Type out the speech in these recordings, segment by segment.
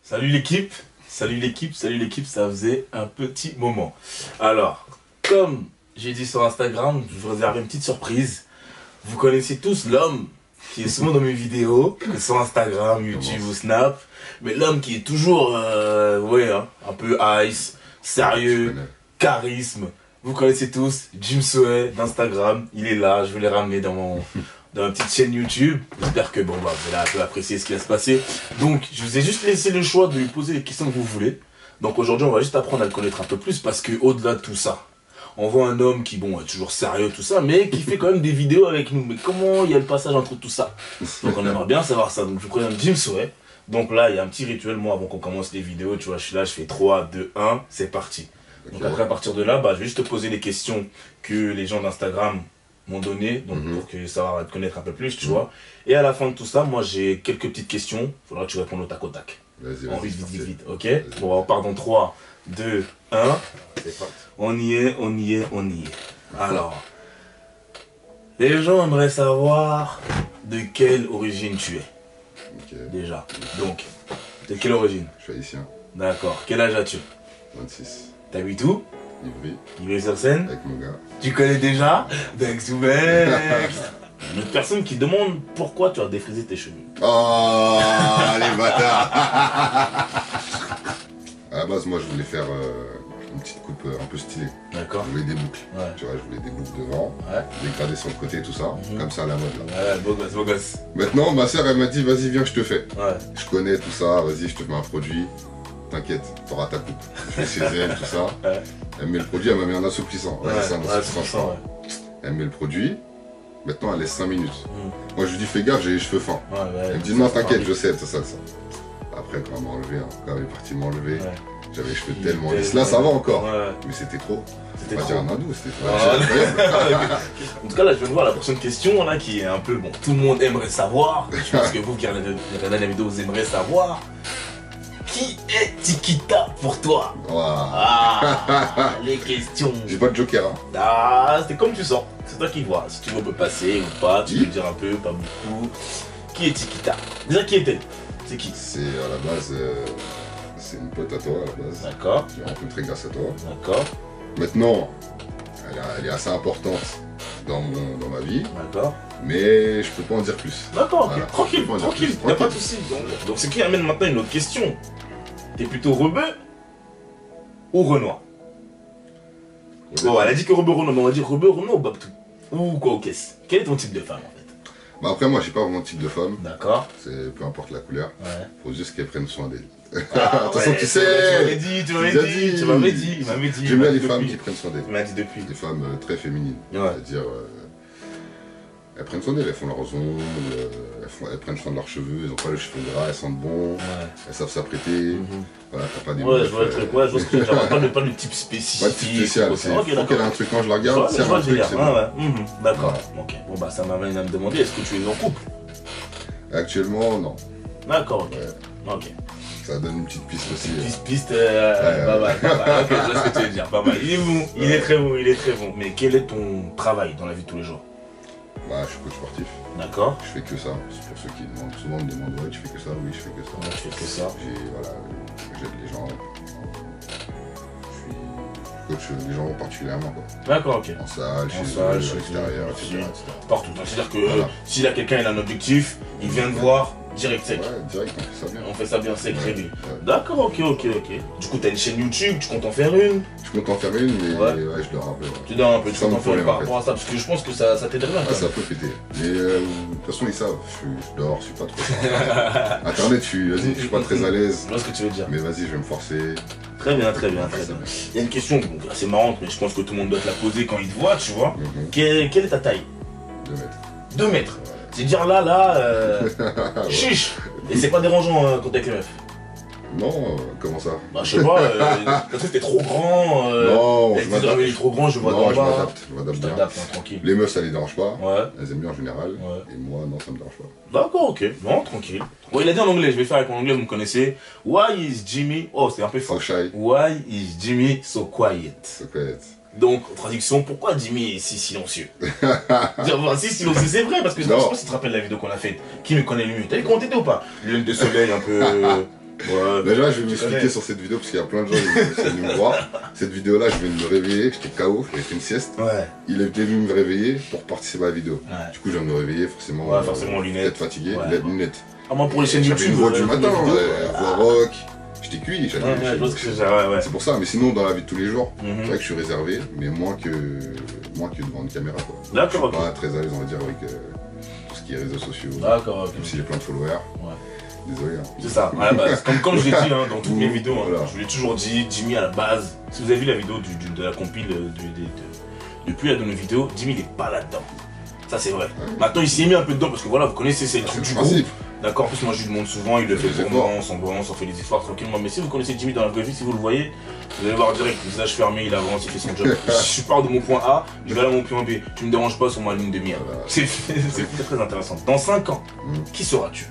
Salut l'équipe, salut l'équipe, salut l'équipe, ça faisait un petit moment. Alors, comme j'ai dit sur Instagram, je vous réserve une petite surprise. Vous connaissez tous l'homme qui est souvent dans mes vidéos, que sur Instagram, YouTube ou Snap, mais l'homme qui est toujours, un peu ice, sérieux, charisme. Vous connaissez tous Jim Soe d'Instagram, il est là, je vais les ramener dans ma petite chaîne YouTube. J'espère que vous allez un peu apprécier ce qui va se passer. Donc, je vous ai juste laissé le choix de lui poser les questions que vous voulez. Donc aujourd'hui, on va juste apprendre à le connaître un peu plus parce que au-delà de tout ça, on voit un homme qui, est toujours sérieux, tout ça, mais qui fait quand même des vidéos avec nous. Mais comment il y a le passage entre tout ça? Donc on aimerait bien savoir ça. Donc je vous présente Jim Soe. Donc là, il y a un petit rituel, moi, avant qu'on commence les vidéos, tu vois, je suis là, je fais 3, 2, 1, c'est parti. Donc après, à partir de là, je vais juste te poser les questions que les gens d'Instagram m'ont donné, donc pour que ça va te connaître un peu plus, tu vois. Et à la fin de tout ça, moi, j'ai quelques petites questions. Il faudra que tu répondes au tac au tac. Vas-y, vite, ok? Bon, on part dans 3, 2, 1. On y est. Alors, les gens aimeraient savoir de quelle origine tu es. Déjà. Donc, de quelle origine? Je suis haïtien. D'accord. Quel âge as-tu? 26. T'habites où? Ivry. Ivry-sur-Seine? Avec mon gars. Tu connais déjà? Bex ou Bex? Une autre personne qui demande pourquoi tu as défrisé tes cheveux. Oh, les bâtards. À la base, moi, je voulais faire une petite coupe un peu stylée. D'accord. Je voulais des boucles. Ouais. Tu vois, je voulais des boucles devant, Ouais. dégradées sur le côté, tout ça. Comme ça, à la mode, là. Ouais, beau gosse, beau gosse. Maintenant, ma soeur, elle m'a dit, vas-y, viens, je te fais. Ouais. Je connais tout ça, vas-y, je te fais un produit. T'inquiète, t'auras ta coupe. Je fais ses ailes, tout ça. Ouais. Elle met le produit, elle m'a mis un assouplissant. Ouais, c'est un assouplissant, je crois. Elle met le produit. Maintenant, elle laisse 5 minutes. Moi, je lui dis, fais gaffe, j'ai les cheveux fins. Elle me dit, non, t'inquiète, je sais, ça. Après, quand elle m'a enlevé, quand elle est partie m'enlever, j'avais les cheveux tellement lisses. Là, ça va encore. Mais c'était trop. C'était pas trop. dire un hindou, c'était incroyable. En tout cas, là, je viens de voir la prochaine question, là, qui est un peu, tout le monde aimerait savoir. Je pense que vous qui regardez la vidéo, vous aimeriez savoir. Qui est Tikita pour toi? Ah, les questions. J'ai pas de joker, hein. Ah, c'est comme tu sens. C'est toi qui vois. Si tu veux, on peut passer ou pas. Tu peux dire un peu, pas beaucoup. Qui est Tikita? Déjà, qui est-elle? C'est qui? C'est à la base, c'est une pote à toi à la base. D'accord. Je l'ai rencontrée grâce à toi. D'accord. Maintenant, elle est assez importante dans ma vie. D'accord. Mais je peux pas en dire plus. D'accord, ok. Voilà. Tranquille, y'a pas de soucis. Donc, ce qui amène maintenant une autre question. T'es plutôt rebeu ou Renoir? Bon, elle a dit que rebeu Renoir, mais on va dire rebeu Renoir ou Babtou? Ou quoi, ok. Quel est ton type de femme en fait? Bah après, moi, j'ai pas vraiment de type de femme. D'accord. C'est peu importe la couleur. Ouais. Faut juste qu'elle prenne soin d'elle. Ah, De toute façon, tu sais. Tu m'avais dit. J'aime bien les femmes qui prennent soin d'elles. Tu m'as dit depuis. Des femmes très féminines. Ouais. C'est-à-dire, elles prennent soin d'elles, elles font leurs ongles, elles prennent soin de leurs cheveux, elles ont pas les cheveux gras, elles sentent bon, elles savent s'apprêter. Voilà, t'as pas des ouais, je vois le truc, ouais, je vois ce que tu veux dire. Pas de type spécifique. Pas de type spécial, c'est faut qu'elle ait un truc quand je la regarde, c'est un truc, c'est bon. D'accord, ok. Bon bah ça m'amène à me demander, est-ce que tu es en couple? Actuellement, non. D'accord, ok. Ouais. Ok. Ça donne une petite piste aussi. Piste, pas mal. Ok, je vois ce que tu veux dire, pas mal. Il est bon, il est très bon. Mais quel est ton travail dans la vie de tous les jours? Bah, je suis coach sportif. D'accord. Je fais que ça. C'est pour ceux qui demandent souvent, me demandent ouais, tu fais que ça? Oui, je fais que ça. Ouais, tu fais que ça. J'aide les gens. Je suis coach les gens particulièrement quoi. D'accord, ok. En salle, chez à l'extérieur, etc. Partout. C'est-à-dire que si là quelqu'un il a un objectif, il vient te voir, direct sec. Ouais, direct, on fait ça bien. On fait ça bien sec, réglé. Ouais. D'accord, ok. Du coup, t'as une chaîne YouTube, tu comptes en faire une? Je compte en faire une, mais je dors un peu. Ouais. Tu dors un peu, tu Ça comptes mon en faire une problème, par en fait. rapport à ça, parce que je pense que ça t'aiderait bien. Ah, ça peut péter. Mais de toute façon, ils savent. Je dors, je suis pas trop. Internet, je suis pas très à l'aise. Je vois ce que tu veux dire. Mais vas-y, je vais me forcer. Très bien. Il y a une question assez marrante, mais je pense que tout le monde doit te la poser quand il te voit, tu vois. Quelle est ta taille? 2 mètres. 2 mètres. C'est dire là, chiche. Et c'est pas dérangeant quand t'es avec les meufs? Non, comment ça? Bah je sais pas, parce que t'es trop grand, non, elle dit il est trop grand, je vois non, d'en bas. je m'adapte bien. Tranquille. Les meufs, ça les dérange pas. Ouais. Elles aiment bien en général. Ouais. Et moi, non, ça me dérange pas. D'accord, ok. Non, tranquille. Bon, il a dit en anglais, je vais faire avec mon anglais, vous me connaissez. Why is Jimmy... Oh, c'est un peu fort. So shy. Why is Jimmy so quiet? So quiet. Donc, en traduction, pourquoi Jimmy est si silencieux? Si silencieux, c'est vrai, parce que je sais pas si tu te rappelles la vidéo qu'on a faite. Qui me connaît le mieux? T'as vu comment t'étais ou pas? Lune de soleil un peu... Ouais, déjà, je vais m'expliquer sur cette vidéo parce qu'il y a plein de gens qui sont venus me voir. Cette vidéo-là, je viens de me réveiller, j'étais KO, j'avais fait une sieste. Ouais. Il est venu me réveiller pour participer à la vidéo. Ouais. Du coup, je viens de me réveiller, forcément. Ouais, forcément, lunettes. Peut-être fatigué, lunettes. Ah, moi, pour les chaînes YouTube. J'avais une voix du matin, voix rock. J'étais cuit, c'est pour ça, mais sinon dans la vie de tous les jours, c'est vrai que je suis réservé, mais moins que devant une caméra. D'accord, je suis pas très à l'aise, on va dire, avec tout ce qui est réseaux sociaux. D'accord, ok. Même si j'ai plein de followers. Ouais. Désolé. Hein. C'est ça, à la base. Comme je l'ai dit hein, dans toutes mes vidéos, voilà. Je vous l'ai toujours dit, Jimmy à la base. Si vous avez vu la vidéo de la compile depuis de nos vidéos, Jimmy il est pas là-dedans. Ça c'est vrai. Ouais. Maintenant il s'y est mis un peu dedans parce que voilà, vous connaissez, c'est le truc du groupe. D'accord, en plus moi je lui demande souvent, il le fait pour moi, on fait les efforts tranquillement. Mais si vous connaissez Jimmy dans la vraie vie, si vous le voyez, vous allez voir direct, le visage fermé, il avance, il fait son job. Si je pars de mon point A, je vais à mon point B. Tu me déranges pas sur ma ligne de mire. C'est très très intéressant. Dans 5 ans, qui seras-tu?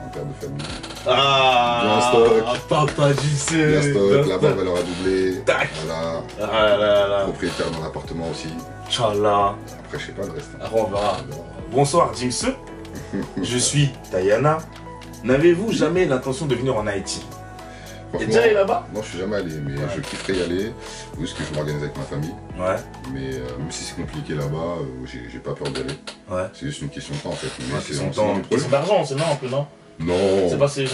Un père de famille. Ah, papa du ciel. Bien stock, la barbe elle aura doublé. Tac. Voilà. Ah là là. Propriétaire d'un appartement aussi. Inch'Allah. Après je sais pas le reste. Ah, on verra. Bonsoir Jimse. Je suis Tayana. N'avez-vous jamais l'intention de venir en Haïti? T'es déjà allé là-bas? Non, je suis jamais allé, mais je kifferais y aller. Oui, parce que je m'organise avec ma famille. Ouais. Mais même si c'est compliqué là-bas, j'ai pas peur d'y aller. Ouais. C'est juste une question de temps en fait. Mais c'est une question d'argent, c'est non un peu, non? Non. C'est pas si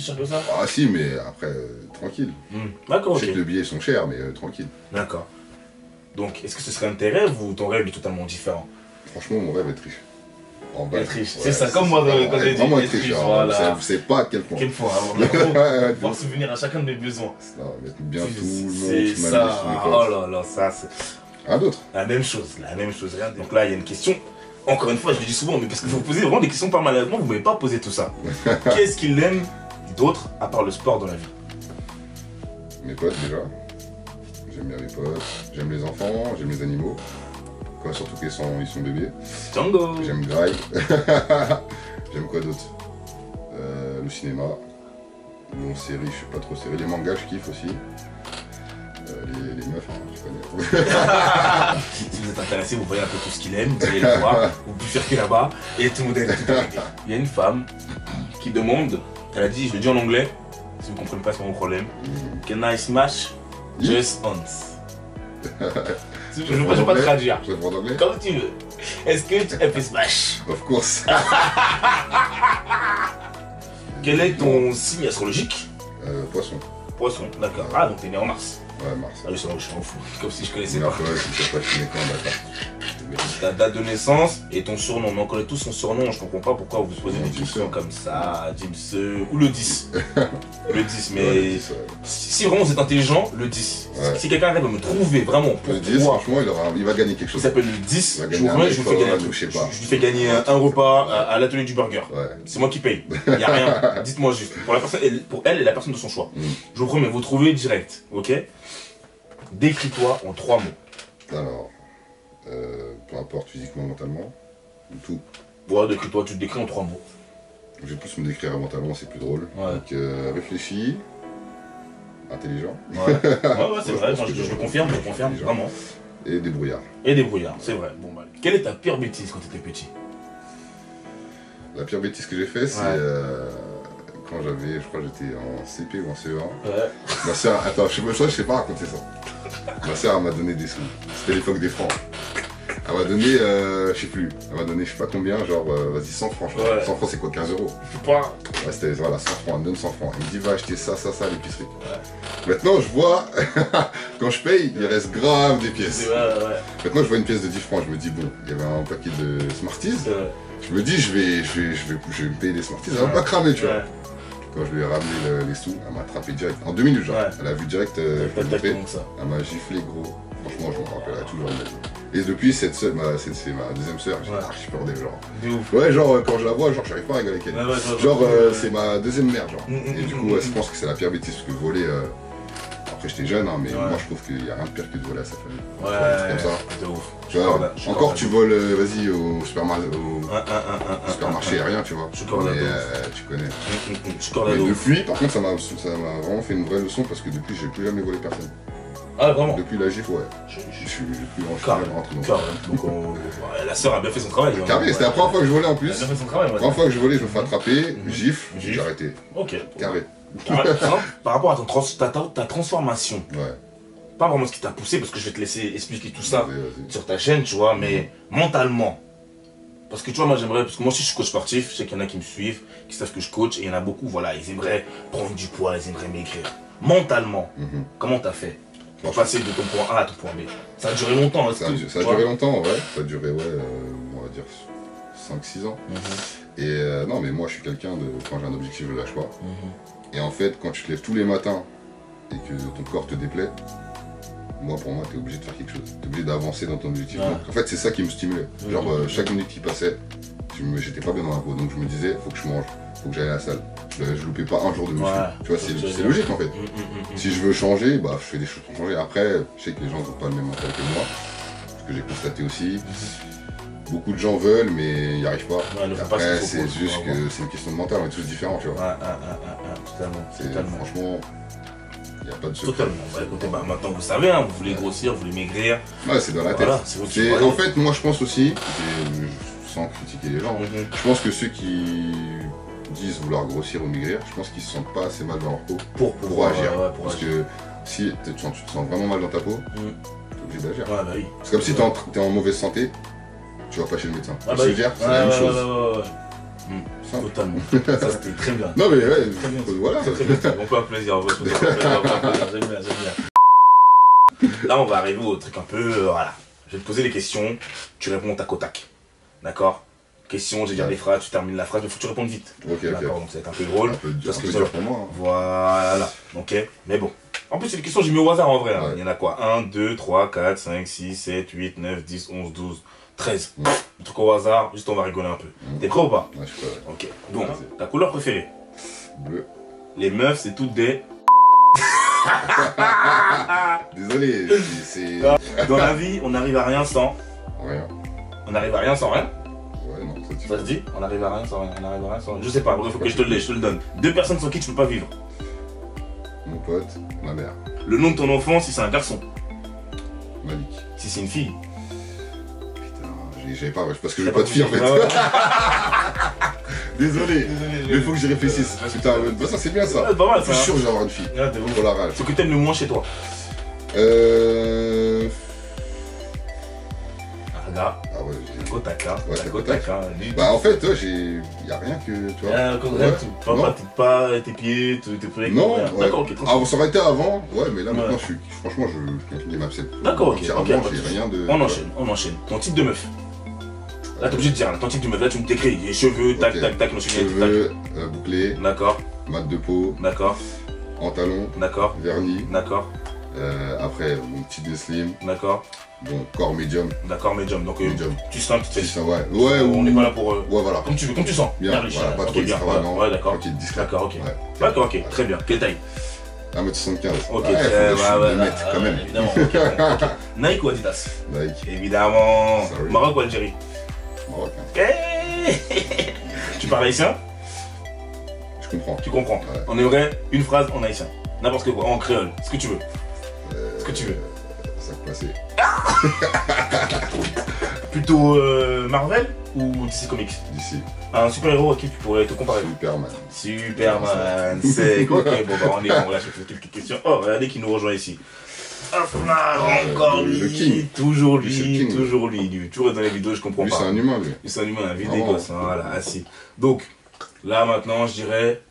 cher que ça? Ah si, mais après, tranquille. D'accord, ok. Je sais que les billets sont chers, mais tranquille. D'accord. Donc, est-ce que ce serait un de tes rêves ou ton rêve est totalement différent? Franchement, mon rêve est riche. Être riche, c'est ça, comme moi quand j'ai dit vraiment être riche, voilà. Vous savez pas à quel point. Quel point, pouvoir subvenir à chacun de mes besoins. Mettre bien tout le monde, c'est ça, oh là là, ça c'est... Un autre. La même chose, regarde. Donc là, il y a une question, encore une fois, je le dis souvent, mais parce que vous posez vraiment des questions pas malheureusement, vous ne m'avez pas posé tout ça. Qu'est-ce qu'il aime d'autre, à part le sport dans la vie? Mes potes déjà. J'aime bien mes potes, j'aime les enfants, j'aime les animaux. Quoi, surtout qu'ils sont bébés. Django. J'aime Grail. J'aime quoi d'autre? Le cinéma. Bon, série, je suis pas trop série. Les mangas, je kiffe aussi. Les meufs, je connais. Si vous êtes intéressé, vous voyez un peu tout ce qu'il aime, vous allez le voir, vous bifurquez là-bas, et tout le monde est tout arrêté. Il y a une femme qui demande, elle a dit, je le dis en anglais, si vous ne comprenez pas, c'est pas mon problème. Can I smash just once? Je ne vais pas traduire. Je vais en anglais. Comme tu veux. Est-ce que tu as fait smash? Of course. Quel est ton signe astrologique? Poisson. Poisson, d'accord. Ah, donc t'es né en mars. Ouais, mars. Ah, je m'en fous. Comme si je connaissais pas. pas. Ouais, je sais pas, je connais quand, d'accord. Ta date de naissance et ton surnom. Mais on connaît tous son surnom, je comprends pas pourquoi vous posez des questions comme ça, Jimse, ou le 10. Le 10, mais ouais, le 10, si vraiment vous êtes intelligent, le 10. Ouais. Si quelqu'un arrive à me trouver vraiment pour le 10, franchement, il va gagner quelque chose. Il s'appelle le 10, je lui fais gagner un repas à l'atelier du burger. Ouais. C'est moi qui paye, il n'y a rien. Dites-moi juste, pour elle et la personne de son choix. Je vous promets, vous trouvez direct, ok? Décris-toi en 3 mots. Alors... peu importe physiquement, mentalement, tout. Ouais, décris-toi, tu te décris en 3 mots. Je vais plus me décrire mentalement, c'est plus drôle. Ouais. Donc réfléchi, intelligent. Ouais, c'est vrai, je le confirme, vraiment. Et débrouillard. Et débrouillard, c'est vrai. Bon, bah, quelle est ta pire bêtise quand tu étais petit? La pire bêtise que j'ai fait, c'est quand j'avais, je crois que j'étais en CP ou en CE1. Ouais. Ma soeur, attends, je sais pas raconter ça. Ma soeur m'a donné des sous. C'était l'époque des francs. Elle m'a donné, je sais plus, elle m'a donné je sais pas combien, genre, vas-y 100 francs. Ouais. 100 francs c'est quoi, 15 €? Je sais pas. Ouais, c'était, voilà, 100 francs, elle me donne 100 francs. Elle me dit, va acheter ça à l'épicerie. Ouais. Maintenant, je vois, quand je paye, il reste grave des pièces. Ouais. Maintenant, je vois une pièce de 10 francs, je me dis, bon, il y avait un paquet de Smarties. Je me dis, je vais me payer des Smarties, elle va pas cramer, tu vois. Quand je lui ai ramené les sous, elle m'a attrapé direct, en 2 minutes genre. Elle a vu direct, elle m'a giflé gros. Franchement, je me rappelle, elle a toujours dit. Et depuis, c'est ma deuxième sœur, j'ai archi peur d'elle, genre. De ouf. Ouais, genre, quand je la vois, genre, j'arrive pas à rigoler avec elle. Genre, c'est ma deuxième mère, genre. Et du coup, je pense que c'est la pire bêtise, parce que voler... Après, j'étais jeune, hein, mais moi, je trouve qu'il y a rien de pire que de voler à sa famille. Ouais, comme ça. De ouf. Genre, encore tu voles, vas-y, au supermarché, rien, tu vois. Mais tu connais. Mais depuis, par contre, ça m'a vraiment fait une vraie leçon, parce que depuis, j'ai plus jamais volé personne. Ah, vraiment? Depuis la GIF, ouais. Je suis plus rentré donc la sœur a bien fait son travail. Carré, c'était la première fois que je volais en plus. Elle a bien fait son travail, la première fois que je volais, je me fais attraper, GIF, j'ai arrêté. Ok. Carré. Par rapport à ta transformation. Ouais. Pas vraiment ce qui t'a poussé, parce que je vais te laisser expliquer tout ça sur ta chaîne, tu vois, mais mentalement. Parce que tu vois, moi j'aimerais, parce que moi aussi je suis coach sportif, je sais qu'il y en a qui me suivent, qui savent que je coach, et il y en a beaucoup, voilà, ils aimeraient prendre du poids, ils aimeraient maigrir. Mentalement, comment t'as fait pour passer de ton point A à ton point B? Ça a duré longtemps, ça a duré longtemps, ouais. Ça a duré, on va dire 5-6 ans. Et non, mais moi je suis quelqu'un de, quand j'ai un objectif, je le lâche pas. Et en fait, quand tu te lèves tous les matins et que ton corps te déplaît, pour moi, tu es obligé de faire quelque chose. Tu es obligé d'avancer dans ton objectif. Donc, en fait, c'est ça qui me stimulait. Genre, chaque minute qui passait, j'étais pas bien dans la peau. Donc, je me disais, faut que je mange, faut que j'aille à la salle. Je loupais pas un jour de muscu. Tu vois, c'est logique en fait. Si je veux changer, je fais des choses pour changer. Après, je sais que les gens n'ont pas le même mental que moi. Ce que j'ai constaté aussi. Beaucoup de gens veulent, mais ils n'y arrivent pas. Après, c'est juste que c'est une question de mental, on est tous différents, tu vois. Totalement. Franchement, il n'y a pas de secret. Totalement. Maintenant, vous savez, vous voulez grossir, vous voulez maigrir. Ouais, c'est dans la tête. En fait, moi, je pense aussi, sans critiquer les gens, je pense que ceux qui disent vouloir grossir ou maigrir, je pense qu'ils se sentent pas assez mal dans leur peau pour agir. Parce que si tu te sens vraiment mal dans ta peau, tu es obligé d'agir. C'est comme si tu es en mauvaise santé, tu vas pas chez le médecin. C'est la même chose. Totalement. Ça c'était très bien. Non mais ouais, très bien. Voilà. Très bien. On peut plaisir. J'aime bien. Là on va arriver au truc un peu, voilà. Je vais te poser des questions, tu réponds tac au tac. D'accord? Question, je vais dire des phrases, tu termines la phrase, mais il faut que tu répondes vite. D'accord, donc ça va être un peu drôle. Un peu dur pour moi. Voilà. Ok, mais bon. En plus c'est des questions j'ai mis au hasard en vrai. Il y en a quoi? 1, 2, 3, 4, 5, 6, 7, 8, 9, 10, 11, 12, 13. Un truc au hasard, juste on va rigoler un peu. T'es prêt ou pas? Ouais, je suis prêt. Ok. Bon, ta couleur préférée? Bleu. Les meufs, c'est toutes des... Désolé, c'est... Dans la vie, on n'arrive à rien sans... Rien. On n'arrive à rien sans rien? Ouais, non, ça se dit? On n'arrive à rien sans rien. On n'arrive à rien sans rien. Je sais pas, il faut que je te le donne. 2 personnes sans qui tu peux pas vivre. Mon pote, ma mère. Le nom de ton enfant si c'est un garçon. Malik. Si c'est une fille. J'avais pas, parce que j'ai pas de fille en fait. Désolé, mais il faut que j'y réfléchisse. Putain, ça c'est bien ça. Pas mal, je suis sûr que je vais avoir une fille. Pour la rage. Ce que t'aimes le moins chez toi. Regarde. Ah ouais, Tac. Bah en fait, y a rien que, tu vois. Tes pieds, tes prêts. Non, d'accord, ok. Ah, ça aurait été avant, mais là maintenant, franchement, je m'absède. D'accord, ok. J'ai rien de... On enchaîne. Ton type de meuf. Là, t'es obligé de dire, ton type de meuf, là, tu me décris. Les cheveux, tac, cheveux, bouclés. D'accord. Mat de peau. D'accord. En talon. D'accord. Vernis. D'accord. Après, mon petit slim. D'accord. Bon, corps médium. D'accord, médium. Donc, médium. Tu sens, tu te fais. Ouais, on n'est pas là pour. Ouais, voilà. Comme tu veux, comme tu sens. Bien, voilà, pas trop extravagant. Ouais, d'accord. Discret. D'accord, ok. D'accord, ok. Très bien. Quelle taille? 1m75. Ok, ouais, quand même. Évidemment. Nike ou Adidas? Nike. Évidemment. Maroc ou Algérie? Maroc. Tu parles haïtien? Je comprends. Tu comprends. On aimerait une phrase en haïtien. N'importe quoi, en créole. Ce que tu veux. Ce que tu veux. Ça peut passer. Plutôt Marvel ou DC Comics? DC. Un super-héros à qui tu pourrais te comparer? Superman. C'est ok, bon bah on lâche quelques questions. Oh, regardez qui nous rejoint ici. Encore lui, toujours lui, toujours dans les vidéos, je comprends pas. Lui c'est un humain, lui. C'est un humain, un vide gosse, voilà, assis. Donc, là maintenant, je dirais,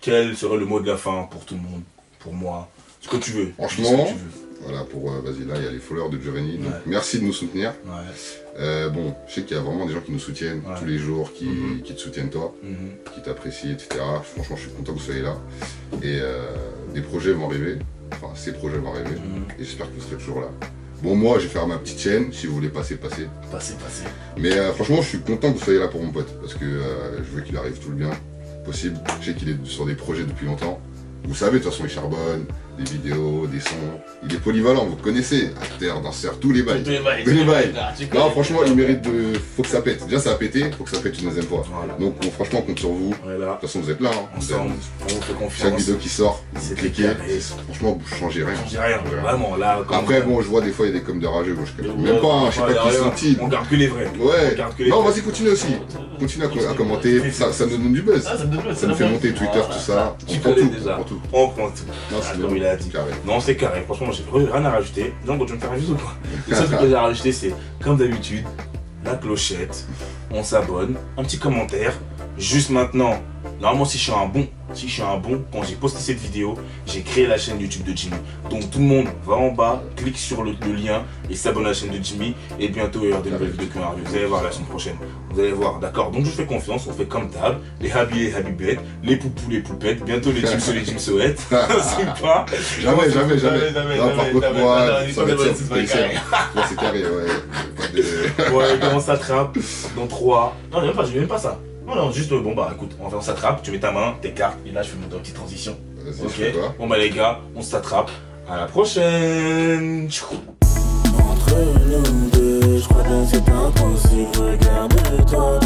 quel serait le mot de la fin pour tout le monde, pour moi, ce que tu veux. Franchement, voilà, vas-y, là il y a les followers de Giovanni, donc merci de nous soutenir. Bon, je sais qu'il y a vraiment des gens qui nous soutiennent tous les jours, qui te soutiennent toi, qui t'apprécient, etc. Franchement, je suis content que vous soyez là. Et des projets vont arriver, enfin ces projets vont arriver, et j'espère que vous serez toujours là. Bon, moi, je vais faire ma petite chaîne, si vous voulez passer. Mais franchement, je suis content que vous soyez là pour mon pote, parce que je veux qu'il arrive tout le bien possible. Je sais qu'il est sur des projets depuis longtemps. Vous savez, de toute façon, il charbonne, des vidéos, des sons. Il est polyvalent, vous le connaissez. Acteur, danseur, tous les bails. Tous les bails. Tous les bails. Non, franchement, il mérite de. Faut que ça pète. Déjà, ça a pété, faut que ça pète une deuxième fois. Voilà. Donc, franchement, on compte sur vous. Voilà. De toute façon, vous êtes là. Hein. Ensemble, on vous fait confiance. Chaque vidéo qui sort, vous cliquez. Franchement, vous changez rien. Changez rien. Vraiment, là. Après, bon, je vois des fois, il y a des coms de rageux. Même pas, hein, je sais pas qui sont-ils. On garde que les vrais. Ouais. Non, vas-y, continue aussi. Continue à commenter. Ça nous donne du buzz. Ça nous fait monter Twitter, tout ça. Tu connais déjà. On prend tout. Non, comme il a dit. Non, c'est carré. Franchement, j'ai rien à rajouter. Donc, tu veux me faire un juste ou quoi? Le seul truc que j'ai à rajouter, c'est comme d'habitude, la clochette, on s'abonne, un petit commentaire. Juste maintenant, normalement, si je suis un bon, quand j'ai posté cette vidéo, j'ai créé la chaîne YouTube de Jimmy. Donc tout le monde va en bas, clique sur le lien et s'abonne à la chaîne de Jimmy. Et bientôt, il y aura des nouvelles vidéos qui vont arriver. Vous allez voir la semaine prochaine. Vous allez voir, d'accord? Donc je fais confiance, on fait comme d'hab. Les habillés, les habibettes, les poupous, les poupettes. Bientôt les Jimso, les Jimsoettes. C'est pas. Jamais. Non, par contre, moi, ça va être c'est carré, ouais. Ouais, on s'attrape dans 3. Non, j'ai même pas ça. Non, juste bon bah écoute, on s'attrape, tu mets ta main, t'écartes, et là je fais une petite transition. Ok. Bon bah les gars, on s'attrape. À la prochaine. Entre nous deux, je crois bien c'est impossible. Regarde-toi,